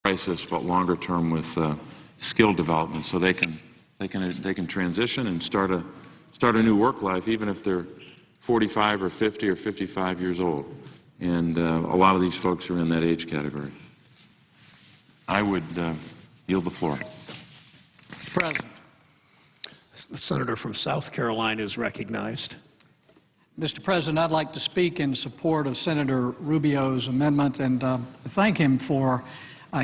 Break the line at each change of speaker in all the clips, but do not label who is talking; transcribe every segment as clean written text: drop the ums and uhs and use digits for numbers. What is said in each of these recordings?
crisis, but longer term with skill development, so they can transition and start a new work life, even if they're 45 or 50 or 55 years old. And a lot of these folks are in that age category. I would yield the floor.
Mr. President.
The senator from South Carolina is recognized.
Mr. President, I'd like to speak in support of Senator Rubio's amendment and thank him for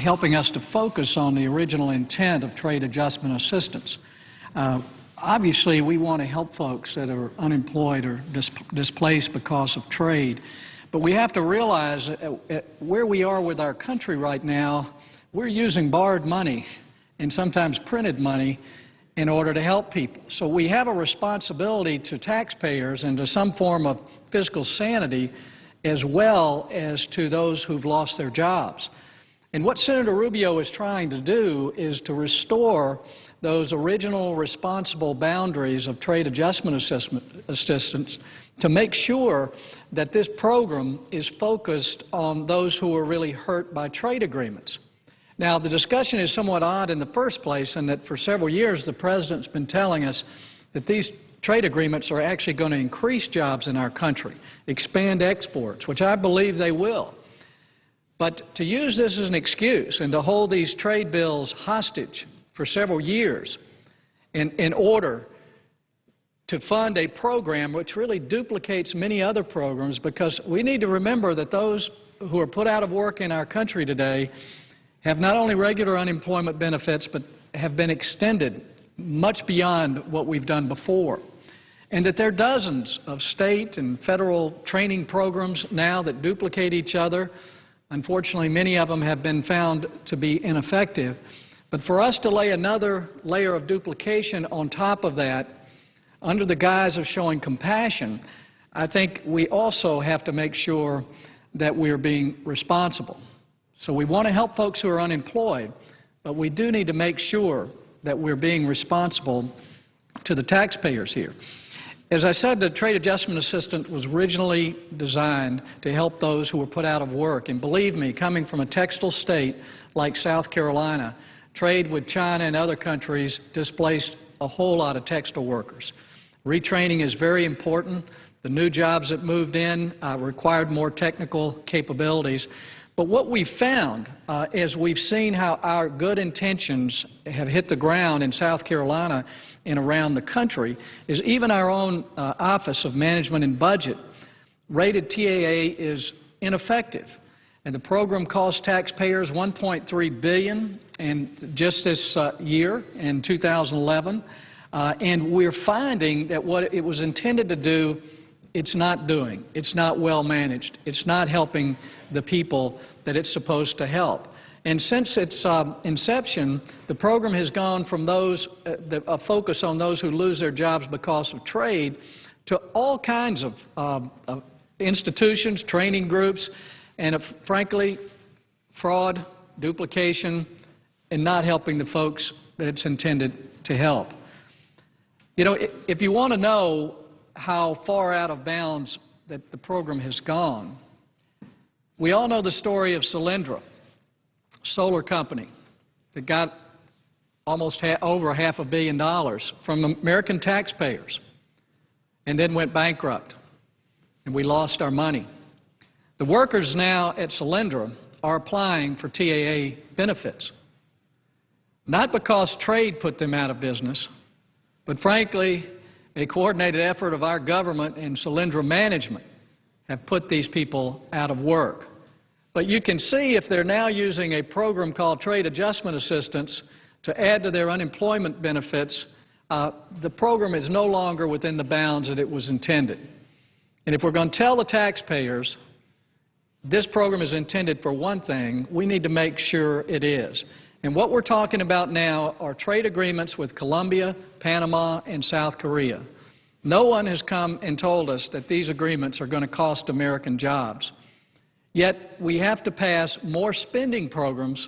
helping us to focus on the original intent of trade adjustment assistance. Obviously, we want to help folks that are unemployed or displaced because of trade, but we have to realize where we are with our country right now, we're using borrowed money and sometimes printed money in order to help people. So we have a responsibility to taxpayers and to some form of fiscal sanity as well as to those who've lost their jobs. And what Senator Rubio is trying to do is to restore those original responsible boundaries of trade adjustment assistance to make sure that this program is focused on those who are really hurt by trade agreements. Now, the discussion is somewhat odd in the first place in that for several years the President's been telling us that these trade agreements are actually going to increase jobs in our country, expand exports, which I believe they will. But to use this as an excuse and to hold these trade bills hostage for several years in order to fund a program which really duplicates many other programs, because we need to remember that those who are put out of work in our country today have not only regular unemployment benefits, but have been extended much beyond what we've done before. And that there are dozens of state and federal training programs now that duplicate each other. Unfortunately, many of them have been found to be ineffective. But for us to lay another layer of duplication on top of that, under the guise of showing compassion, I think we also have to make sure that we're being responsible. So we want to help folks who are unemployed, but we do need to make sure that we're being responsible to the taxpayers here. As I said, the Trade Adjustment Assistance was originally designed to help those who were put out of work. And believe me, coming from a textile state like South Carolina, trade with China and other countries displaced a whole lot of textile workers. Retraining is very important. The new jobs that moved in required more technical capabilities. But what we found as we've seen how our good intentions have hit the ground in South Carolina and around the country is even our own Office of Management and Budget rated TAA is ineffective. And the program cost taxpayers $1.3 billion in just this year in 2011. And we're finding that what it was intended to do, it's not doing. It's not well managed. It's not helping the people that it's supposed to help. And since its inception, the program has gone from those, a focus on those who lose their jobs because of trade, to all kinds of institutions, training groups, and frankly, fraud, duplication, and not helping the folks that it's intended to help. You know, if you want to know how far out of bounds that the program has gone, we all know the story of Solyndra, solar company that got almost over $500 million from American taxpayers and then went bankrupt, and we lost our money. The workers now at Solyndra are applying for TAA benefits, not because trade put them out of business, but frankly, a coordinated effort of our government and Solyndra management have put these people out of work. But you can see if they're now using a program called Trade Adjustment Assistance to add to their unemployment benefits, the program is no longer within the bounds that it was intended. And if we're going to tell the taxpayers this program is intended for one thing, we need to make sure it is. And what we're talking about now are trade agreements with Colombia, Panama, and South Korea. No one has come and told us that these agreements are going to cost American jobs. Yet we have to pass more spending programs,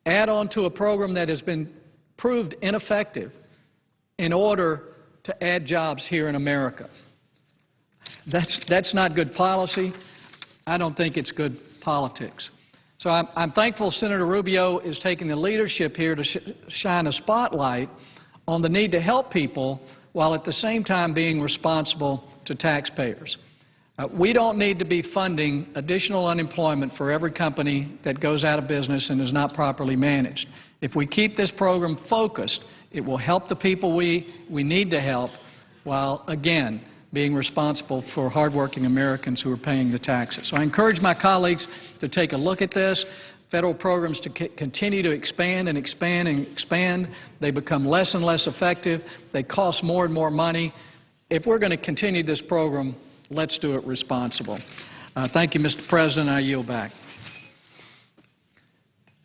add on to a program that has been proved ineffective in order to add jobs here in America. That's not good policy. I don't think it's good politics. So I'm thankful Senator Rubio is taking the leadership here to shine a spotlight on the need to help people while at the same time being responsible to taxpayers. We don't need to be funding additional unemployment for every company that goes out of business and is not properly managed. If we keep this program focused, it will help the people we need to help while, again, being responsible for hardworking Americans who are paying the taxes. So I encourage my colleagues to take a look at this. Federal programs to continue to expand and expand and expand. They become less and less effective. They cost more and more money. If we're going to continue this program, let's do it responsible. Thank you, Mr. President. I yield back.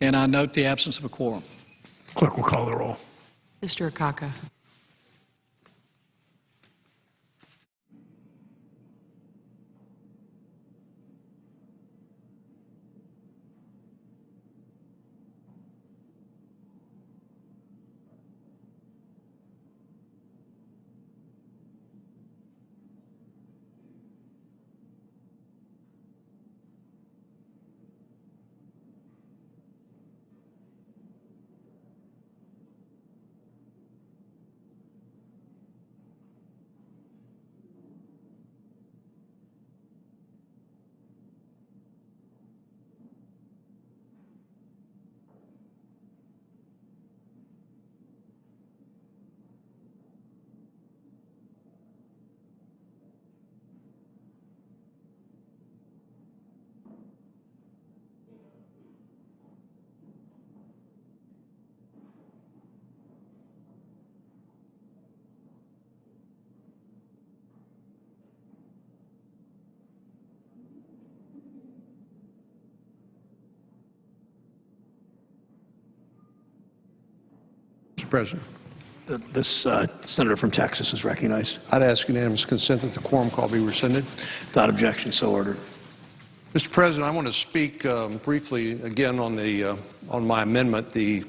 And I note the absence of a quorum.
Clerk will call the roll.
Mr. Akaka.
Mr. President. This senator from Texas is recognized.
I'd ask unanimous consent that the quorum call be rescinded.
Without objection, so ordered.
Mr. President, I want to speak briefly again on my amendment, the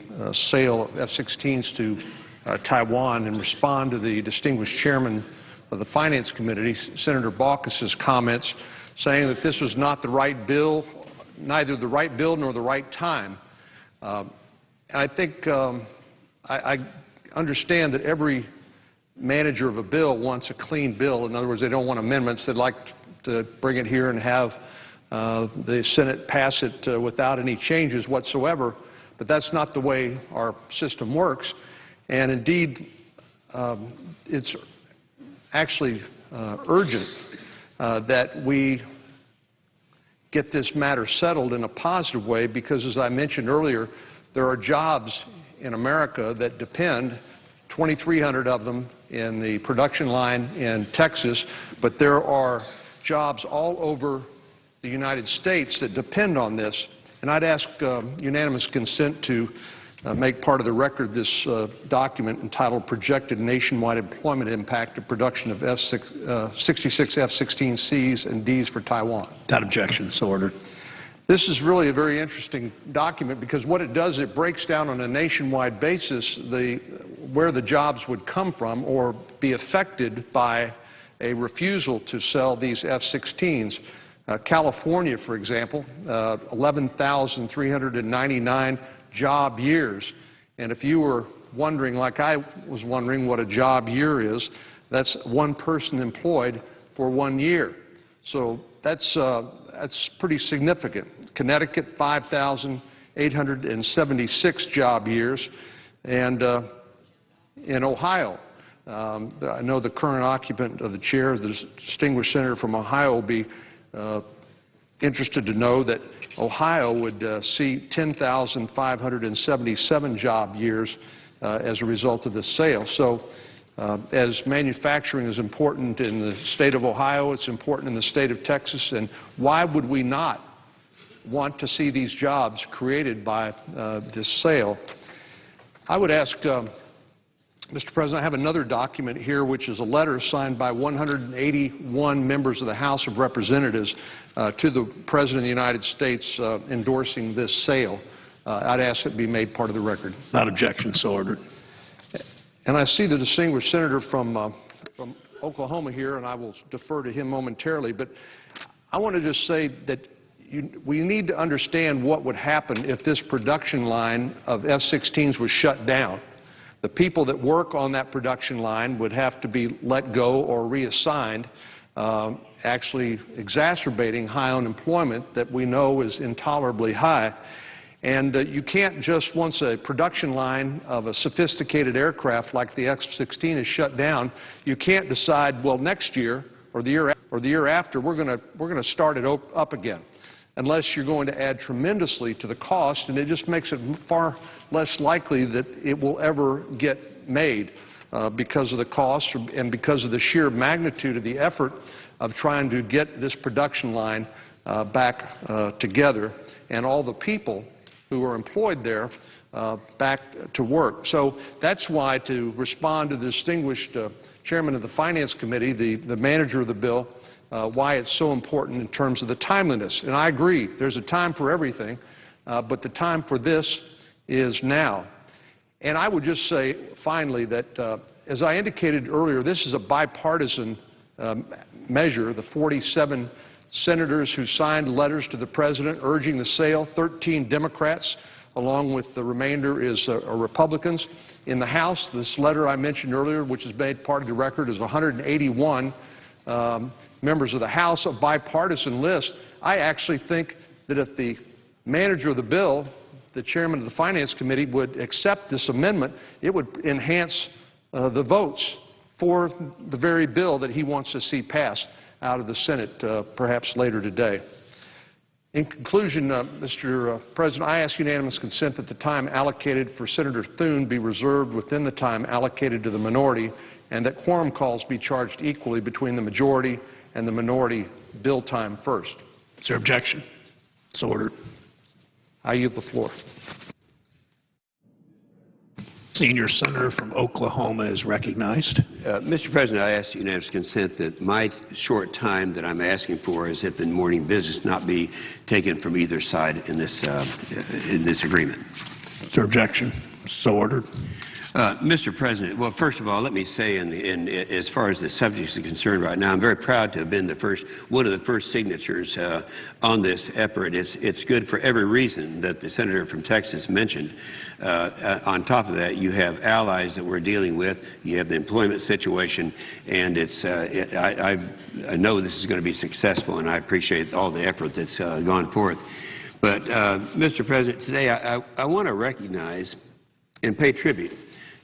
sale of F-16s to Taiwan, and respond to the distinguished chairman of the Finance Committee, Senator Baucus's comments, saying that this was not the right bill, neither the right bill nor the right time. And I think I understand that every manager of a bill wants a clean bill. In other words, they don't want amendments. They'd like to bring it here and have the Senate pass it without any changes whatsoever. But that's not the way our system works. And indeed, it's actually urgent that we get this matter settled in a positive way because, as I mentioned earlier, there are jobs in America that depend, 2,300 of them in the production line in Texas, but there are jobs all over the United States that depend on this. And I'd ask unanimous consent to make part of the record this document entitled Projected Nationwide Employment Impact of Production of 66 F-16Cs and Ds for Taiwan.
Without objection, so ordered.
This is really a very interesting document because what it does, it breaks down on a nationwide basis where the jobs would come from or be affected by a refusal to sell these F-16s. California, for example, 11,399 job years. And if you were wondering, like I was wondering, what a job year is, that's one person employed for 1 year. So that's pretty significant. Connecticut, 5,876 job years. And in Ohio, I know the current occupant of the chair, the distinguished senator from Ohio, will be interested to know that Ohio would see 10,577 job years as a result of this sale. So as manufacturing is important in the state of Ohio, it's important in the state of Texas, and why would we not want to see these jobs created by this sale? I would ask, Mr. President, I have another document here, which is a letter signed by 181 members of the House of Representatives to the President of the United States endorsing this sale. I'd ask it be made part of the record.
Without objection, so ordered.
And I see the distinguished senator from Oklahoma here, and I will defer to him momentarily. But I want to just say that we need to understand what would happen if this production line of F-16s was shut down. The people that work on that production line would have to be let go or reassigned, actually exacerbating high unemployment that we know is intolerably high. And you can't just, once a production line of a sophisticated aircraft like the F-16 is shut down, you can't decide, well, next year or the year after, we're going to start it up again, unless you're going to add tremendously to the cost, and it just makes it far less likely that it will ever get made because of the cost and because of the sheer magnitude of the effort of trying to get this production line back together and all the people who are employed there back to work. So that's why, to respond to the distinguished chairman of the Finance Committee, the manager of the bill, why it's so important in terms of the timeliness. And I agree, there's a time for everything, but the time for this is now. And I would just say, finally, that as I indicated earlier, this is a bipartisan measure. The 47 senators who signed letters to the President urging the sale, 13 Democrats, along with the remainder are Republicans. In the House, this letter I mentioned earlier, which has made part of the record, is 181 members of the House, a bipartisan list. I actually think that if the manager of the bill, the chairman of the Finance Committee, would accept this amendment, it would enhance the votes for the very bill that he wants to see passed out of the Senate perhaps later today. In conclusion, Mr. President, I ask unanimous consent that the time allocated for Senator Thune be reserved within the time allocated to the minority, and that quorum calls be charged equally between the majority and the minority bill time first.
Is there objection? So ordered.
I yield the floor.
Senior senator from Oklahoma is recognized.
Mr. President, I ask unanimous consent that my short time that I'm asking for is at the morning business not be taken from either side in this agreement.
Is there objection? So ordered.
Mr. President, well, first of all, let me say, as far as the subject is concerned right now, I'm very proud to have been one of the first signatures on this effort. It's good for every reason that the senator from Texas mentioned. On top of that, you have allies that we're dealing with. You have the employment situation, and I know this is going to be successful, and I appreciate all the effort that's gone forth. But, Mr. President, today I want to recognize and pay tribute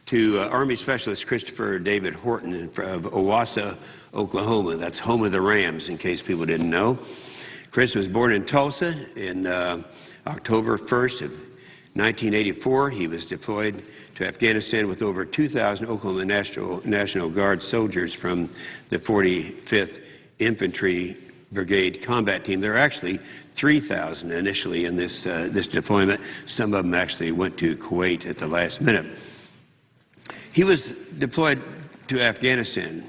to Army Specialist Christopher David Horton of Owasso, Oklahoma. That's home of the Rams, in case people didn't know. Chris was born in Tulsa in October 1st of 1984. He was deployed to Afghanistan with over 2,000 Oklahoma National Guard soldiers from the 45th Infantry Brigade Combat Team. There are actually 3,000 initially in this deployment. Some of them actually went to Kuwait at the last minute. He was deployed to Afghanistan,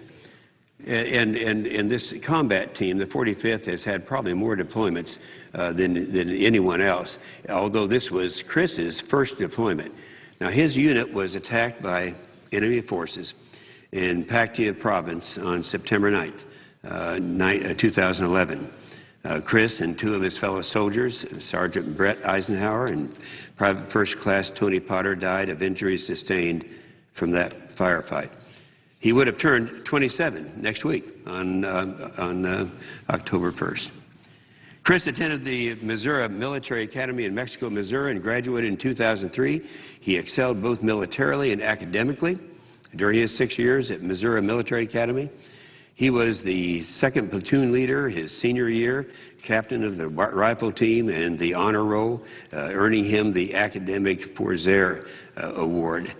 and this combat team, the 45th, has had probably more deployments than anyone else, although this was Chris's first deployment. Now, his unit was attacked by enemy forces in Paktia Province on September 9th, 2011. Chris and two of his fellow soldiers, Sergeant Brett Eisenhower and Private First Class Tony Potter, died of injuries sustained from that firefight. He would have turned 27 next week on October 1st. Chris attended the Missouri Military Academy in Mexico, Missouri, and graduated in 2003. He excelled both militarily and academically during his 6 years at Missouri Military Academy. He was the second platoon leader his senior year, captain of the rifle team, and the honor roll, earning him the Academic Forzaire Award.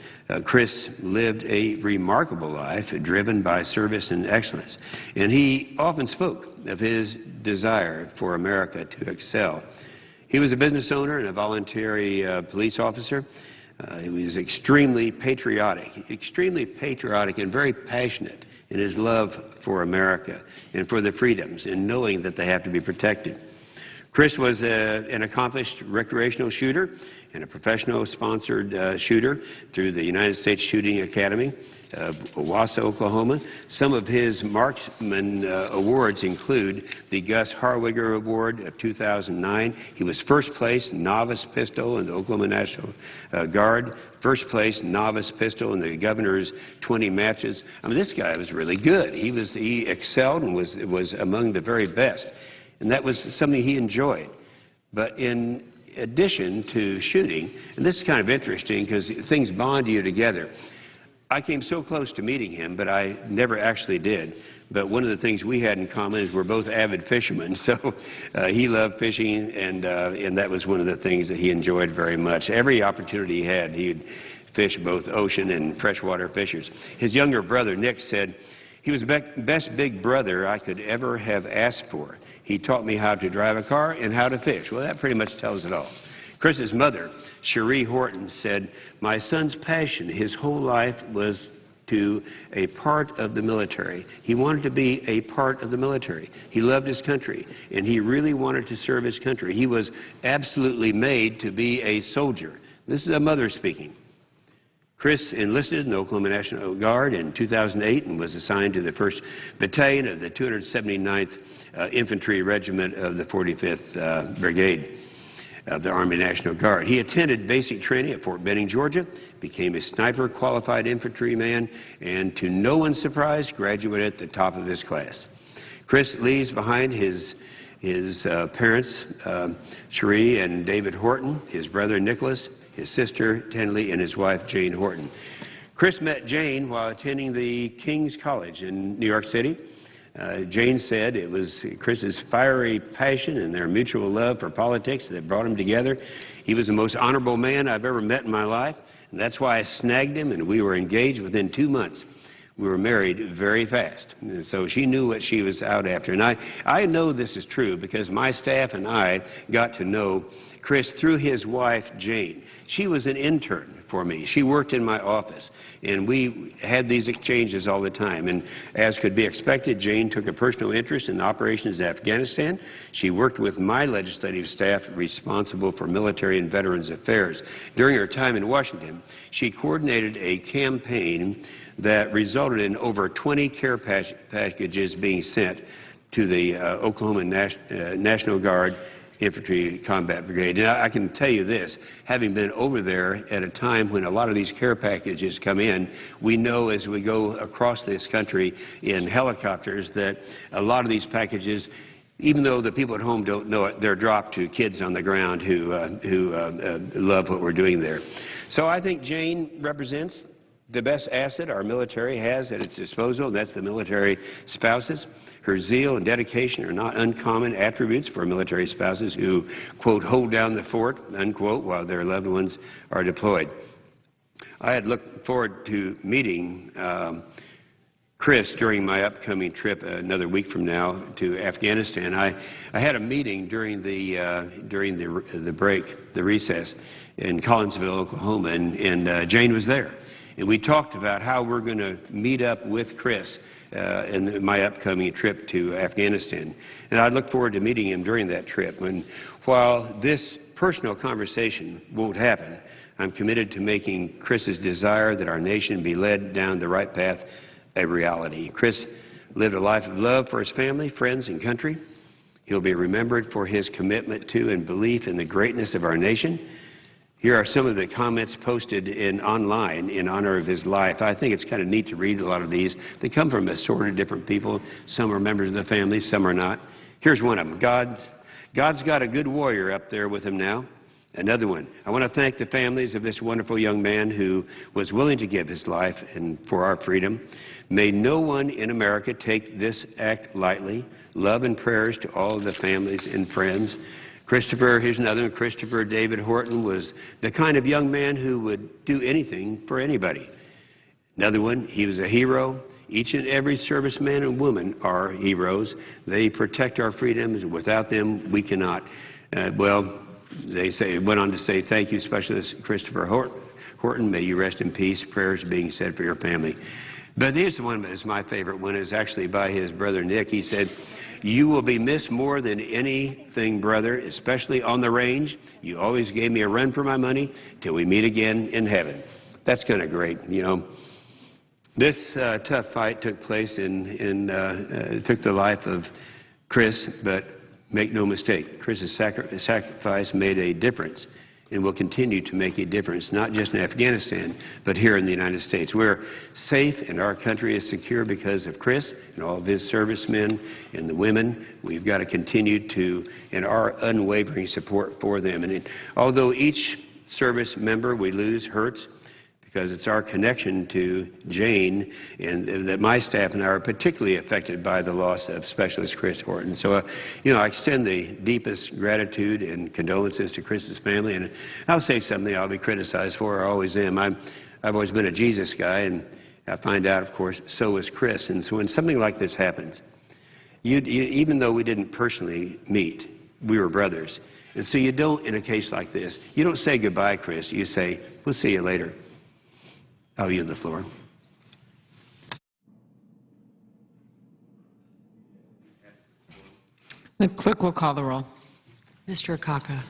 Chris lived a remarkable life driven by service and excellence, and he often spoke of his desire for America to excel. He was a business owner and a voluntary police officer. He was extremely patriotic and very passionate in his love for America and for the freedoms and knowing that they have to be protected. Chris was an accomplished recreational shooter and a professional sponsored shooter through the United States Shooting Academy of Wausau, Oklahoma. Some of his marksman awards include the Gus Harwiger Award of 2009. He was first place novice pistol in the Oklahoma National Guard, first place novice pistol in the governor's 20 matches. I mean, this guy was really good. He excelled and was among the very best, and that was something he enjoyed. But in addition to shooting, and this is kind of interesting because things bond you together. I came so close to meeting him, but I never actually did. But one of the things we had in common is we're both avid fishermen. So he loved fishing, and that was one of the things that he enjoyed very much. Every opportunity he had, he'd fish both ocean and freshwater fishers. His younger brother, Nick, said, "He was the best big brother I could ever have asked for. He taught me how to drive a car and how to fish." Well, that pretty much tells it all. Chris's mother, Cherie Horton, said, "My son's passion his whole life was to a part of the military. He wanted to be a part of the military. He loved his country, and he really wanted to serve his country. He was absolutely made to be a soldier." This is a mother speaking. Chris enlisted in the Oklahoma National Guard in 2008 and was assigned to the 1st Battalion of the 279th Infantry Regiment of the 45th Brigade of the Army National Guard. He attended basic training at Fort Benning, Georgia, became a sniper qualified infantryman, and to no one's surprise, graduated at the top of his class. Chris leaves behind his parents, Cherie and David Horton, his brother Nicholas, his sister Tenley, and his wife Jane Horton. Chris met Jane while attending the King's College in New York City. Jane said it was Chris's fiery passion and their mutual love for politics that brought them together. He was the most honorable man I've ever met in my life, and that's why I snagged him, and we were engaged within 2 months. We were married very fast, and so she knew what she was out after. And I know this is true because my staff and I got to know Chris through his wife, Jane. She was an intern for me. She worked in my office, and we had these exchanges all the time. And as could be expected, Jane took a personal interest in operations in Afghanistan. She worked with my legislative staff responsible for military and veterans affairs. During her time in Washington, she coordinated a campaign that resulted in over 20 care packages being sent to the Oklahoma National Guard Infantry Combat Brigade. And I can tell you this, having been over there at a time when a lot of these care packages come in, we know as we go across this country in helicopters that a lot of these packages, even though the people at home don't know it, they're dropped to kids on the ground who love what we're doing there. So I think Jane represents the best asset our military has at its disposal, and that's the military spouses. Her zeal and dedication are not uncommon attributes for military spouses who, quote, hold down the fort, unquote, while their loved ones are deployed. I had looked forward to meeting Chris during my upcoming trip another week from now to Afghanistan. I had a meeting during the break, the recess, in Collinsville, Oklahoma, and Jane was there. And we talked about how we're going to meet up with Chris in my upcoming trip to Afghanistan. And I look forward to meeting him during that trip. And while this personal conversation won't happen, I'm committed to making Chris's desire that our nation be led down the right path a reality. Chris lived a life of love for his family, friends, and country. He'll be remembered for his commitment to and belief in the greatness of our nation. Here are some of the comments posted online in honor of his life. I think it's kind of neat to read a lot of these. They come from assorted of different people. Some are members of the family, some are not. Here's one of them. God's got a good warrior up there with him now. Another one. I want to thank the families of this wonderful young man who was willing to give his life and for our freedom. May no one in America take this act lightly. Love and prayers to all of the families and friends. Christopher, here's another one. Christopher David Horton was the kind of young man who would do anything for anybody. Another one, he was a hero. Each and every serviceman and woman are heroes. They protect our freedoms, and without them, we cannot. They went on to say, thank you, Specialist Christopher Horton. May you rest in peace. Prayers being said for your family. But here's the one that is my favorite one. It's actually by his brother Nick. He said, You will be missed more than anything, brother, especially on the range. You always gave me a run for my money till we meet again in heaven. That's kind of great, you know. This tough fight took place took the life of Chris, but make no mistake, Chris's sacrifice made a difference and will continue to make a difference, not just in Afghanistan, but here in the United States. We're safe and our country is secure because of Chris and all of his servicemen and the women. We've got to continue to, in our unwavering support for them. And although each service member we lose hurts, because it's our connection to Jane and that my staff and I are particularly affected by the loss of Specialist Chris Horton. So, you know, I extend the deepest gratitude and condolences to Chris's family. And I'll say something I'll be criticized for. I always am. I've always been a Jesus guy, and I find out, of course, so is Chris. And so when something like this happens, even though we didn't personally meet, we were brothers. And so you don't, in a case like this, you don't say goodbye, Chris. You say, we'll see you later. I'll yield the floor.
The clerk will call the roll.
Mr. Akaka.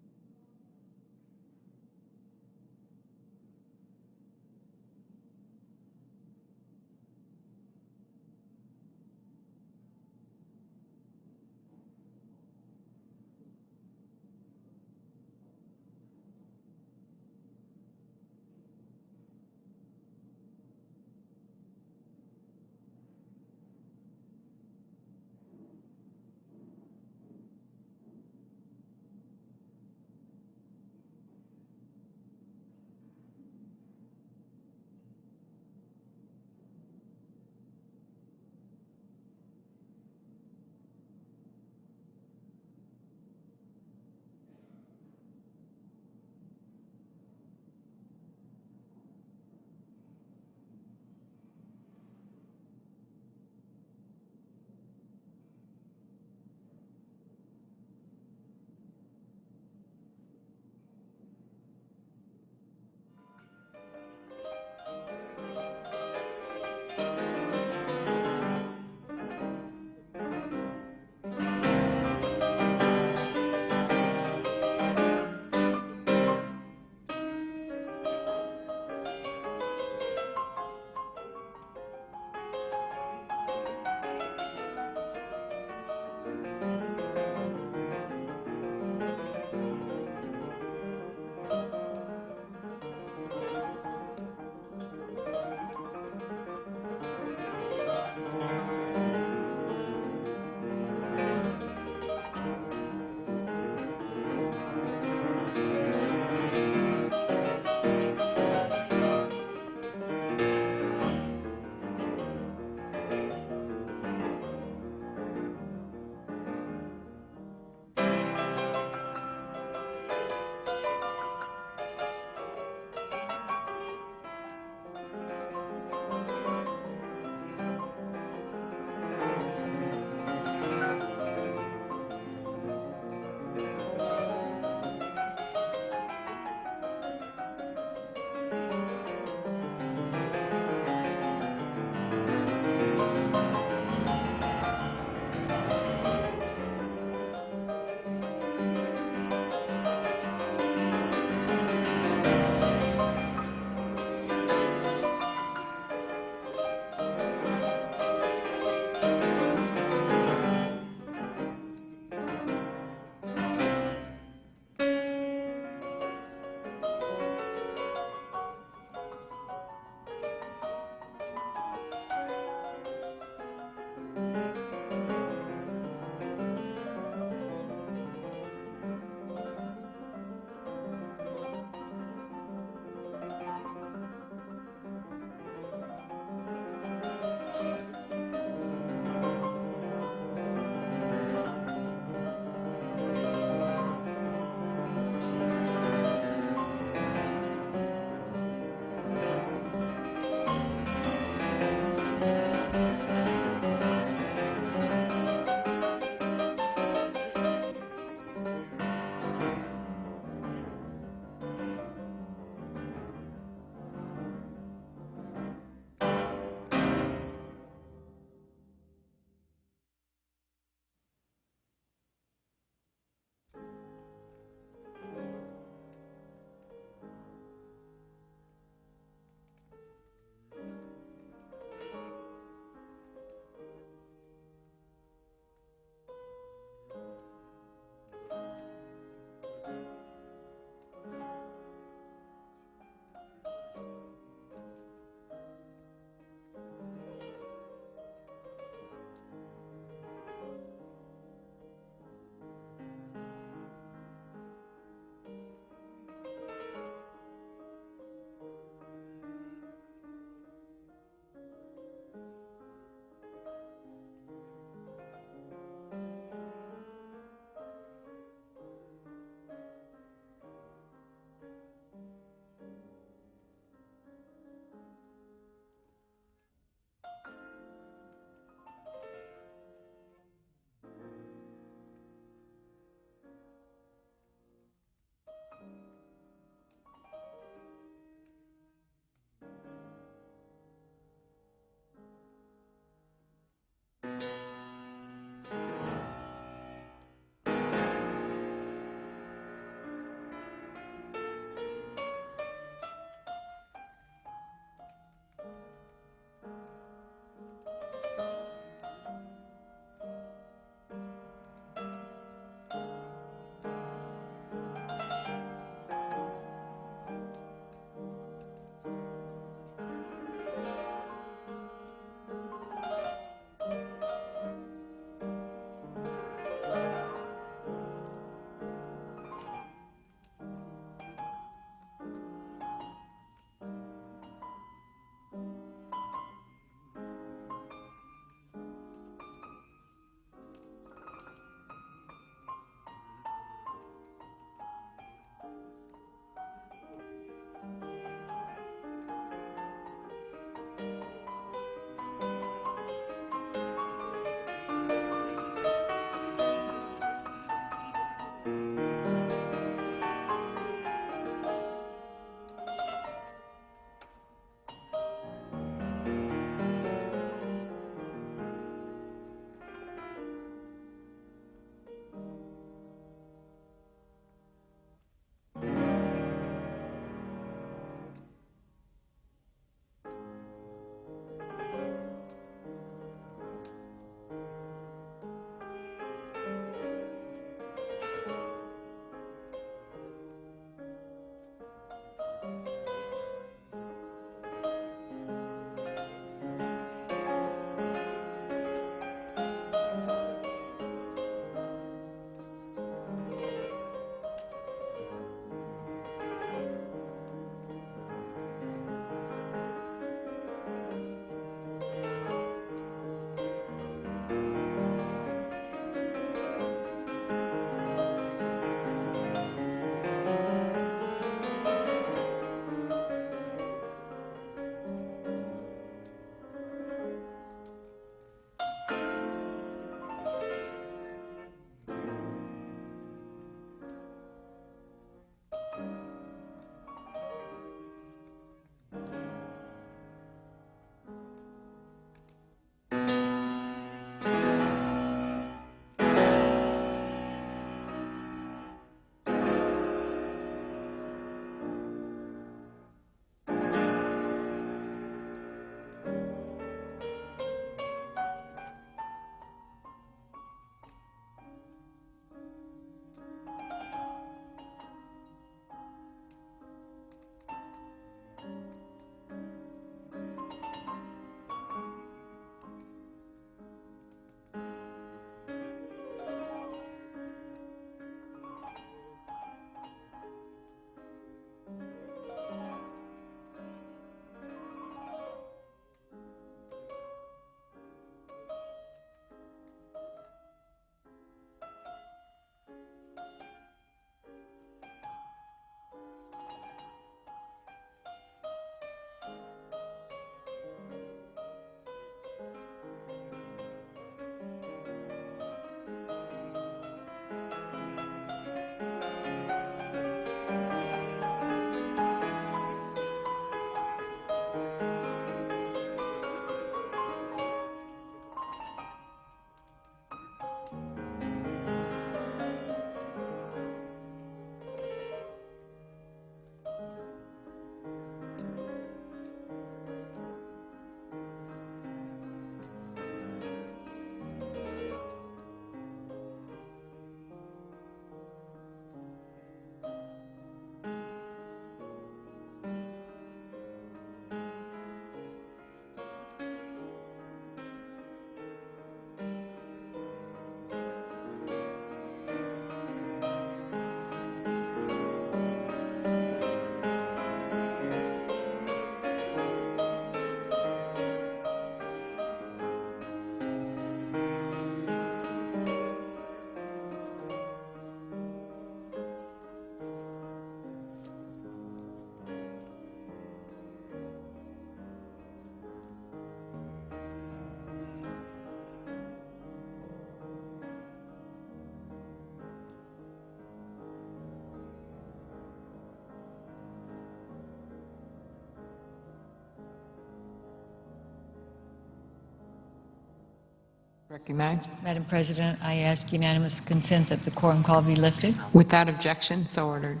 Recognized.
Madam President, I ask unanimous consent that the quorum call be lifted.
Without objection, so ordered.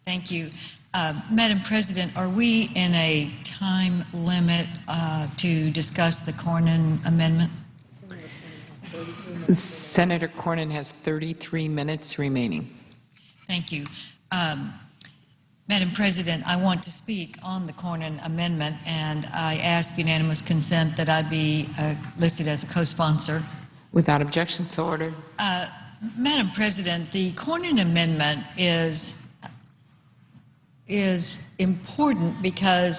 Thank you. Madam President, are we in a time limit to discuss the Cornyn amendment?
Senator Cornyn has 33 minutes remaining.
Thank you. Madam President, I want to speak on the Cornyn amendment, and I ask unanimous consent that I be listed as a co-sponsor.
Without objection, so ordered.
Madam President, the Cornyn amendment is important because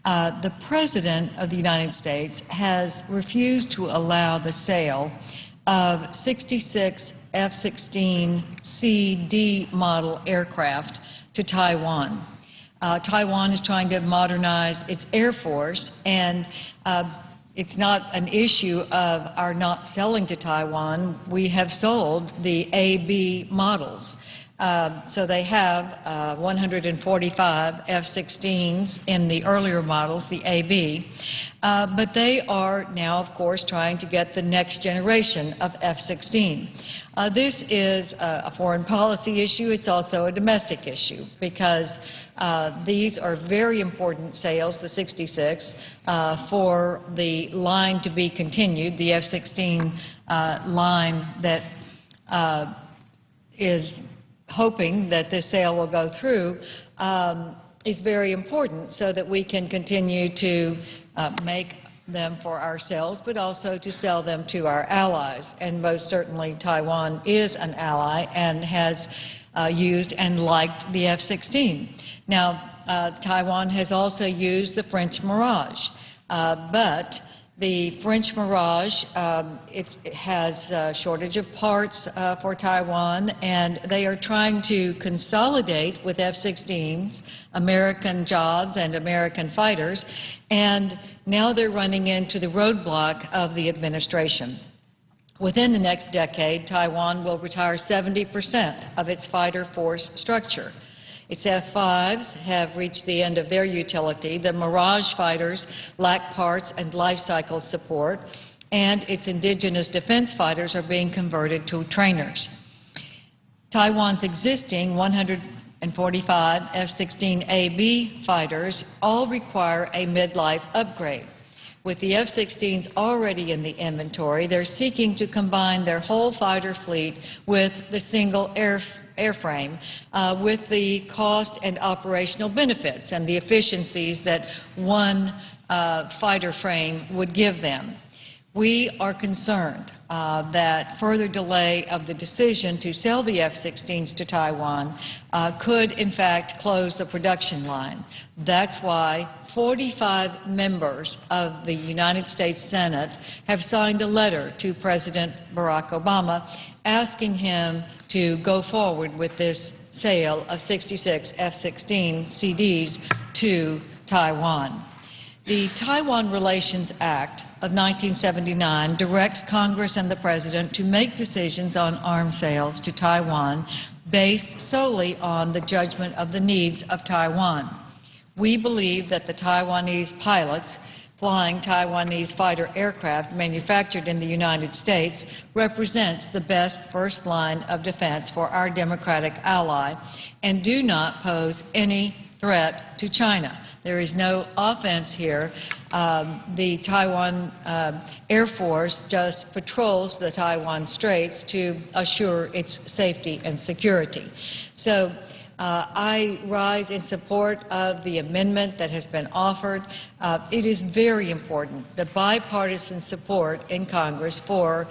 the President of the United States has refused to allow the sale of 66 F-16CD model aircraft to Taiwan. Taiwan is trying to modernize its Air Force, and it's not an issue of our not selling to Taiwan. We have sold the AB models. So they have 145 F-16s in the earlier models, the AB, but they are now, of course, trying to get the next generation of F-16. This is a foreign policy issue. It's also a domestic issue because these are very important sales, the 66, for the line to be continued, the F-16 line that is hoping that this sale will go through, is very important so that we can continue to make them for ourselves, but also to sell them to our allies. And most certainly Taiwan is an ally and has used and liked the F-16. Now, Taiwan has also used the French Mirage, but the French Mirage, it has a shortage of parts for Taiwan, and they are trying to consolidate with F-16s, American jobs and American fighters, and now they're running into the roadblock of the administration. Within the next decade, Taiwan will retire 70% of its fighter force structure. Its F-5s have reached the end of their utility. The Mirage fighters lack parts and life cycle support, and its indigenous defense fighters are being converted to trainers. Taiwan's existing 145 F-16AB fighters all require a midlife upgrade. With the F-16s already in the inventory, they're seeking to combine their whole fighter fleet with the single airframe with the cost and operational benefits and the efficiencies that one fighter frame would give them. We are concerned that further delay of the decision to sell the F-16s to Taiwan could, in fact, close the production line. That's why 45 members of the United States Senate have signed a letter to President Barack Obama asking him to go forward with this sale of 66 F-16 CDs to Taiwan. The Taiwan Relations Act of 1979 directs Congress and the President to make decisions on arms sales to Taiwan based solely on the judgment of the needs of Taiwan. We believe that the Taiwanese pilots flying Taiwanese fighter aircraft manufactured in the United States represents the best first line of defense for our democratic ally and do not pose any threat to China. There is no offense here. The Taiwan Air Force just patrols the Taiwan Straits to assure its safety and security. So I rise in support of the amendment that has been offered. It is very important, the bipartisan support in Congress for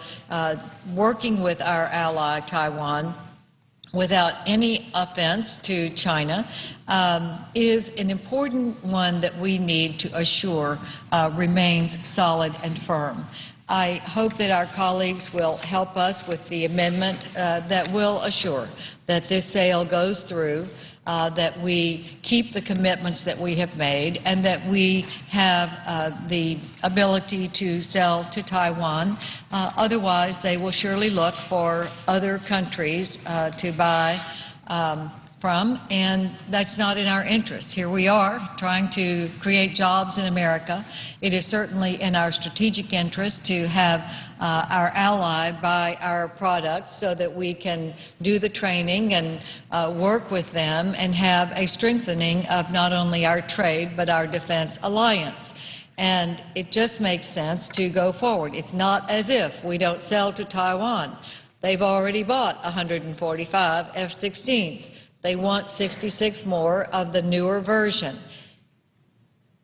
working with our ally Taiwan without any offense to China is an important one that we need to assure remains solid and firm. I hope that our colleagues will help us with the amendment that will assure that this sale goes through, that we keep the commitments that we have made, and that we have the ability to sell to Taiwan. Otherwise, they will surely look for other countries to buy from, and that's not in our interest. Here we are trying to create jobs in America. It is certainly in our strategic interest to have our ally buy our products so that we can do the training and work with them and have a strengthening of not only our trade but our defense alliance. And it just makes sense to go forward. It's not as if we don't sell to Taiwan. They've already bought 145 F-16s. They want 66 more of the newer version.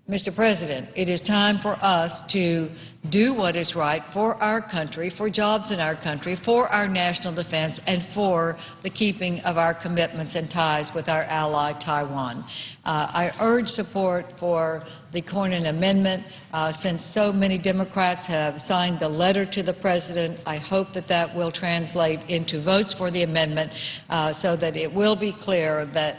Mr. President, it is time for us to do what is right for our country, for jobs in our country, for our national defense, and for the keeping of our commitments and ties with our ally, Taiwan. I urge support for the Cornyn Amendment. Since so many Democrats have signed the letter to the President, I hope that that will translate into votes for the amendment so that it will be clear that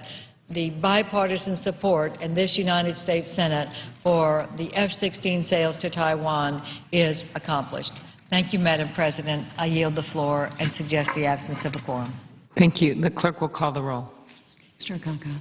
the bipartisan support in this United States Senate for the F-16 sales to Taiwan is accomplished. Thank you, Madam President. I yield the floor and suggest the absence of a quorum.
Thank you. The clerk will call the roll.
Mr. Akaka.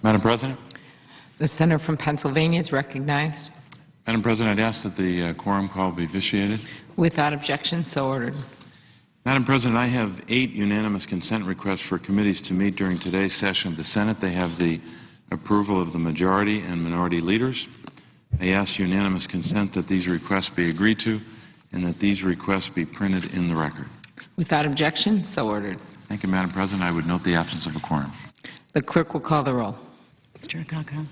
Madam President?
The senator from Pennsylvania is recognized.
Madam President, I'd ask that the quorum call be vitiated.
Without objection, so ordered.
Madam President, I have 8 unanimous consent requests for committees to meet during today's session of the Senate. They have the approval of the majority and minority leaders. I ask unanimous consent that these requests be agreed to and that these requests be printed in the record.
Without objection, so ordered.
Thank you, Madam President. I would note the absence of a quorum.
The clerk will call the roll.
Mr. Akaka?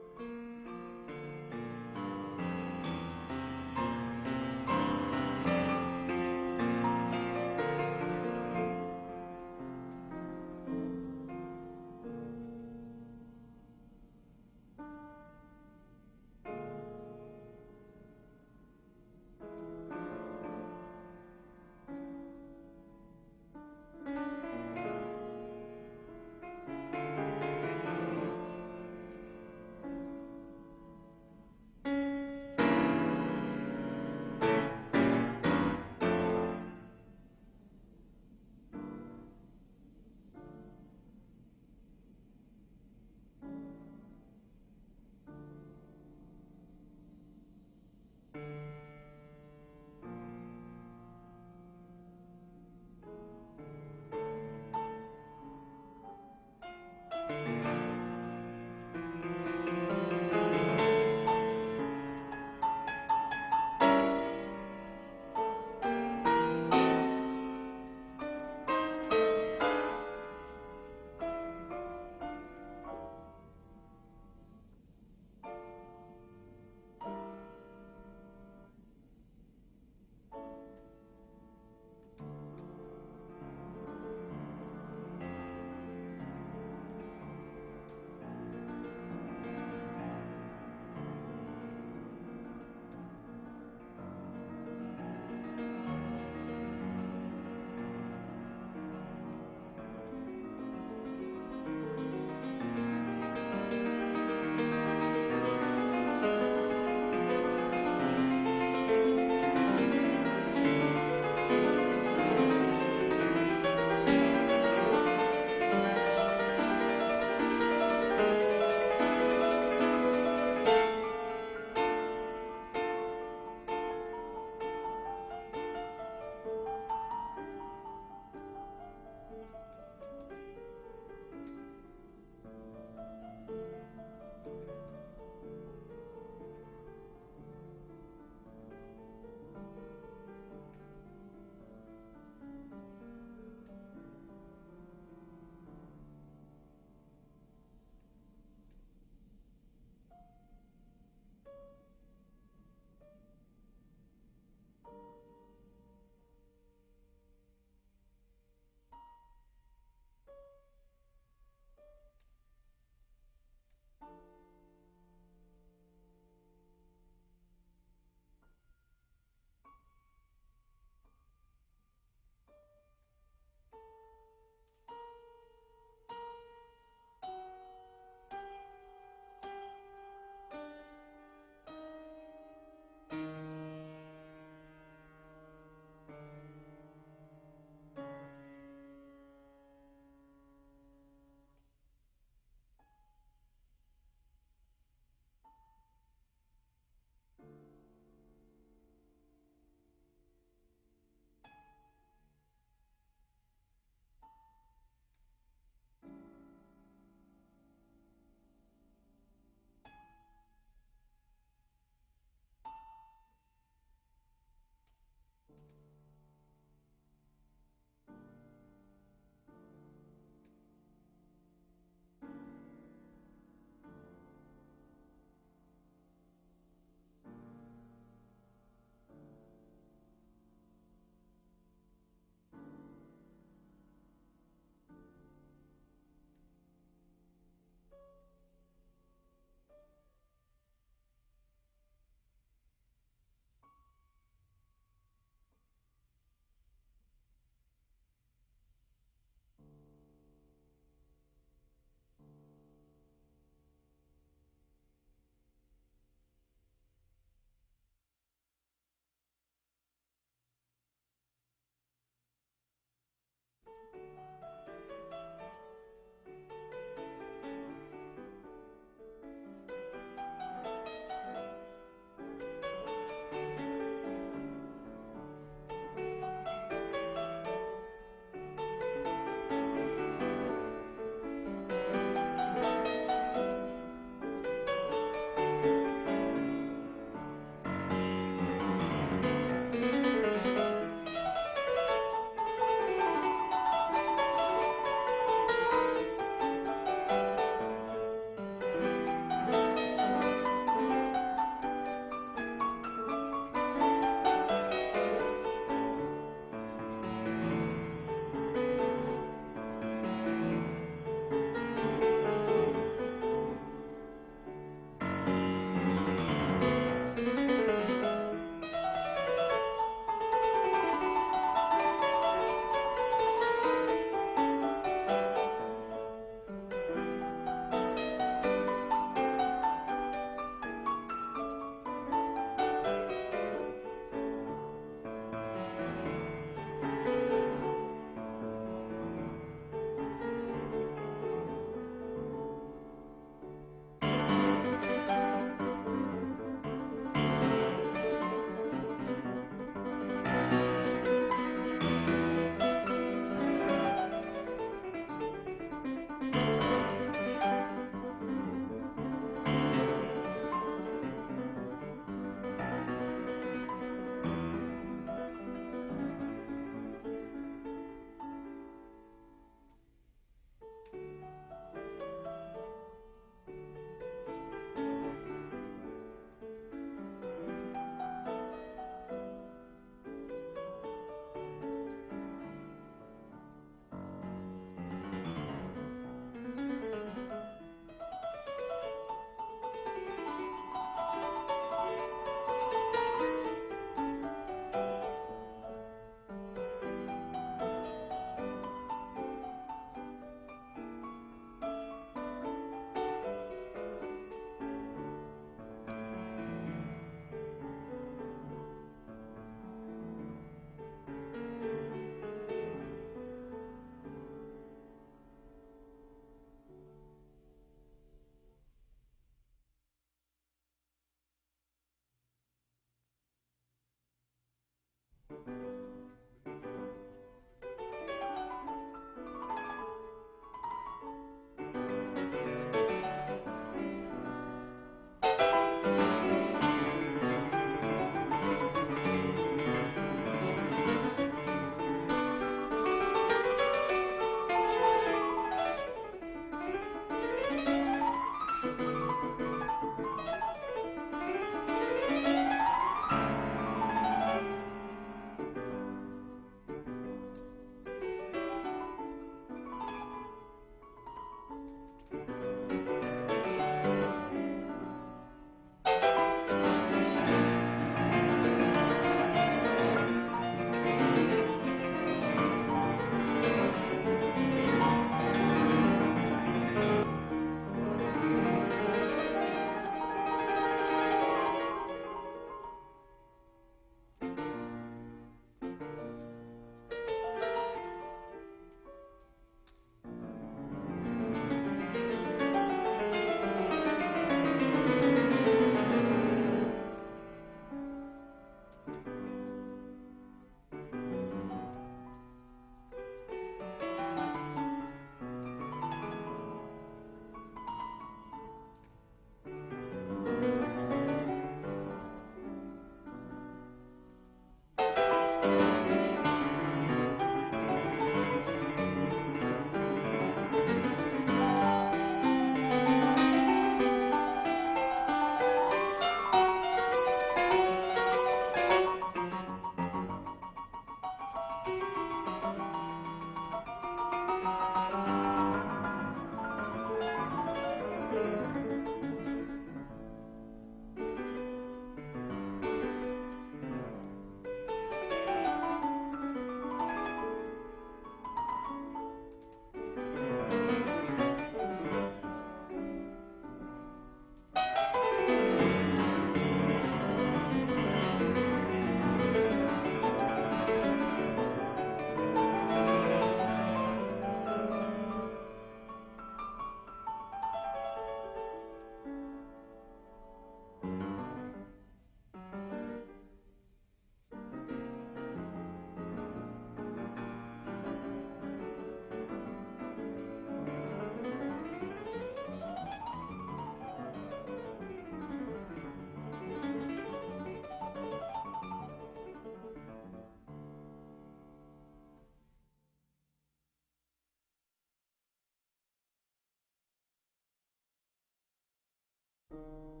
you.